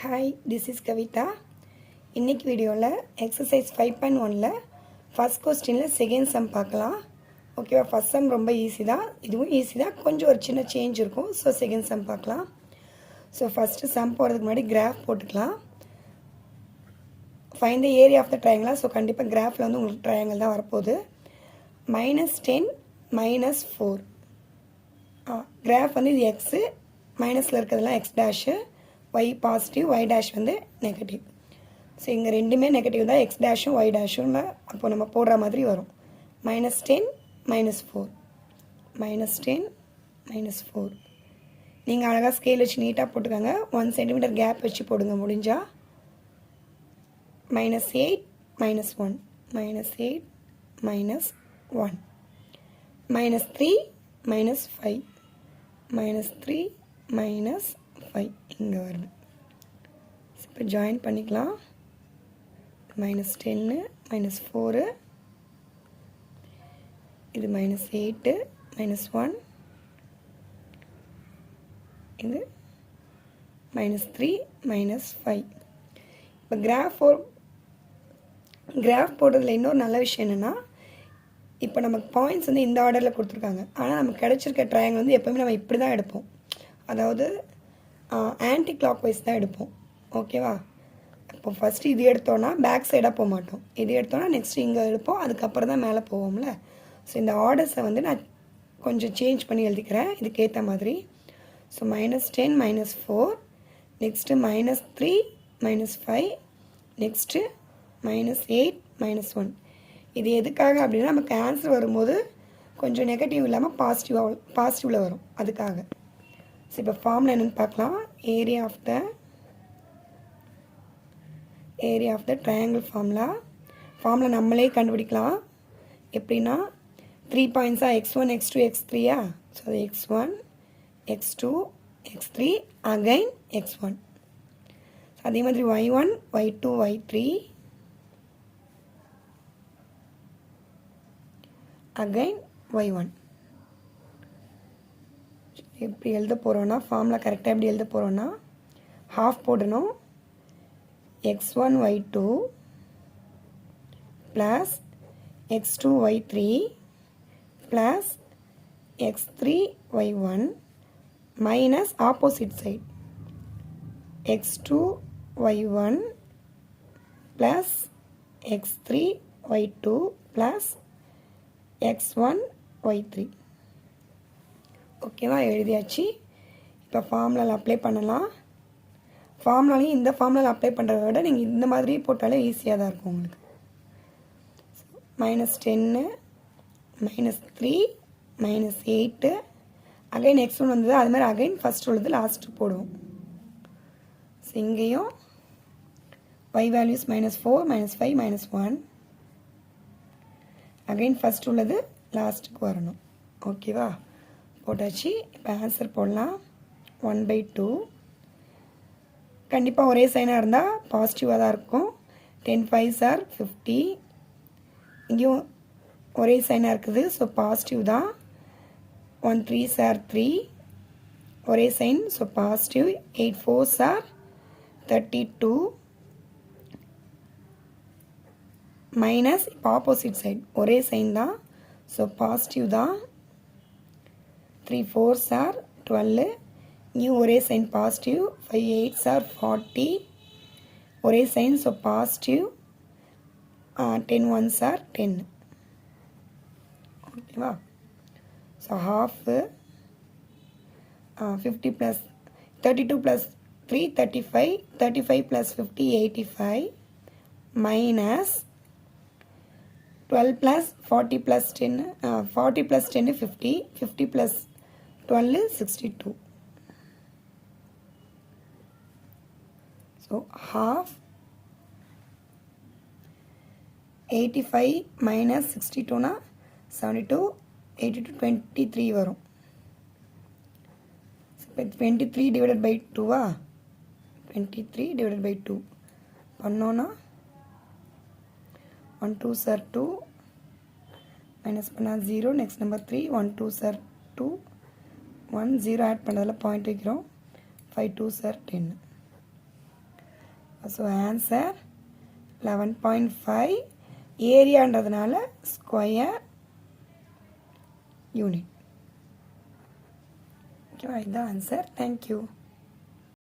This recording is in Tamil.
Hi, this is Kavita. இன்னைக்கு வீடியோவில் எக்ஸசைஸ் 5.1ல ஃபர்ஸ்ட் கொஸ்டினில் செகண்ட் சம் பார்க்கலாம். ஓகேவா? ஃபர்ஸ்ட் சம் ரொம்ப ஈஸி தான், இதுவும் ஈஸி தான், கொஞ்சம் ஒரு சின்ன சேஞ்ச் இருக்கும். ஸோ செகண்ட் சம் பார்க்கலாம். ஸோ ஃபஸ்ட்டு சம் போகிறதுக்கு முன்னாடி கிராஃப் போட்டுக்கலாம். Find the area of the triangle. So கண்டிப்பாக கிராஃபில் வந்து உங்களுக்கு ட்ரையாங்கிள் தான் வரப்போகுது. -10 -4 கிராஃப் வந்து இது எக்ஸு, மைனஸில் இருக்கிறதுலாம் X dash, y positive, y dash வந்து நெகட்டிவ். ஸோ இங்கே ரெண்டுமே நெகட்டிவ் தான், எக்ஸ் டேஷும் ஒய் டேஷும். அப்போ நம்ம போடுற மாதிரி வரும். -10 -4 -10 -4. நீங்கள் அழகாக ஸ்கேல் வச்சு நீட்டாக போட்டுக்கோங்க. 1 சென்டிமீட்டர் கேப் வச்சு போடுங்க முடிஞ்சா. -8 -1 -8 -1 -3 -5 -3 -5 இங்கே வருது. இப்போ ஜாயின் பண்ணிக்கலாம். -10 -4 இது -8 -1 இது -3 -5. இப்போ கிராஃப் போடுறதுல இன்னொரு நல்ல விஷயம் என்னென்னா, இப்போ நமக்கு பாயிண்ட்ஸ் வந்து இந்த ஆர்டரில் கொடுத்துருக்காங்க. ஆனால் நமக்கு கிடச்சிருக்க ட்ரையாங்கிள் வந்து எப்போவுமே நம்ம இப்படி தான் எடுப்போம். அதாவது ஆன்டி கிளாக் வைஸ் தான் எடுப்போம். ஓகேவா? இப்போ ஃபஸ்ட்டு இது எடுத்தோன்னா பேக் சைடாக போக மாட்டோம். இது எடுத்தோன்னா நெக்ஸ்ட் இங்கே எடுப்போம், அதுக்கப்புறம் தான் மேலே போவோம்ல. ஸோ இந்த ஆர்டர்ஸை வந்து நான் கொஞ்சம் சேஞ்ச் பண்ணி எழுதிக்கிறேன் இதுக்கேற்ற மாதிரி. So -10 -4, next -3 -5, next -8 -1. இது எதுக்காக அப்படின்னா, நமக்கு ஆன்சர் வரும்போது கொஞ்சம் நெகட்டிவ் இல்லாமல் பாசிட்டிவில் வரும், அதுக்காக. ஸோ இப்போ ஃபார்முலா என்னென்னு பார்க்கலாம். Area of the triangle formula நம்மளே கண்டுபிடிக்கலாம். எப்படின்னா 3 பாயிண்ட்ஸாக x1 x2 x3யா. ஸோ அது x1 x2 x3 again x1. அதே மாதிரி y1 y2 y3 again y1. எப்படி எழுத போகிறோன்னா, ஃபார்முலா கரெக்டாக எப்படி எழுத போகிறோன்னா, ஹாஃப் போடணும். x1 y2 plus x2 y3 plus x3 y1 minus opposite side x2 y1 plus x3 y2 plus x1 y3. ஓகேவா? எழுதியாச்சு. இப்போ ஃபார்முலாவில் அப்ளை பண்ணலாம். ஃபார்முலாலையும் இந்த ஃபார்முலாவில் அப்ளை பண்ணுறத விட நீங்கள் இந்த மாதிரி போட்டாலே ஈஸியாக தான் இருக்கும் உங்களுக்கு. -10 -3 -8 அகைன் x1 வந்தது, அது மாதிரி அகைன் ஃபஸ்ட் உள்ளது லாஸ்ட்டு போடுவோம். ஸோ இங்கேயும் y வேல்யூஸ் -4 -5 -1 அகைன் ஃபஸ்ட் உள்ளது லாஸ்ட்டுக்கு வரணும். ஓகேவா? போட்டாச்சு. இப்போ ஆன்சர் போடலாம். 1/2. கண்டிப்பாக ஒரே சைனாக இருந்தால் பாசிட்டிவாக தான் இருக்கும். 10 5s are 50. இங்கேயும் ஒரே சைனாக இருக்குது, ஸோ பாசிட்டிவ் தான். 1 3s are 3, ஒரே sign, so positive. 8 4s are 32 minus இப்போ ஆப்போசிட் சைட் ஒரே சைன் தான், ஸோ பாசிட்டிவ் தான். 3 4s are 12, நியூ ஒரே சைன் பாசிட்டிவ். 5 8s are 40, ஒரே sign, so positive. 10 1s are 10. ஓகேவா? So half 50 plus 32 plus 3 35, 35 plus 50 85 minus 12 plus 40 plus 10 40 plus 10 50, 50 plus 12 62. So half 85 minus 62னா 72, 82 23 வரும். இப்போ 23 divided by 2வா, 23 divided by 2 பண்ணோன்னா 1 2s are 2 மைனஸ் பண்ணால் 0. Next number 3 1 2s are 2 1 0 add பண்ணதில் பாயிண்ட் வைக்கிறோம். 5 2s are 10. So answer 11.5. ஏரியான்றதுனால ஸ்கொயர் யூனிட். ஓகேவா, இதுதான் ஆன்சர். தேங்க்யூ.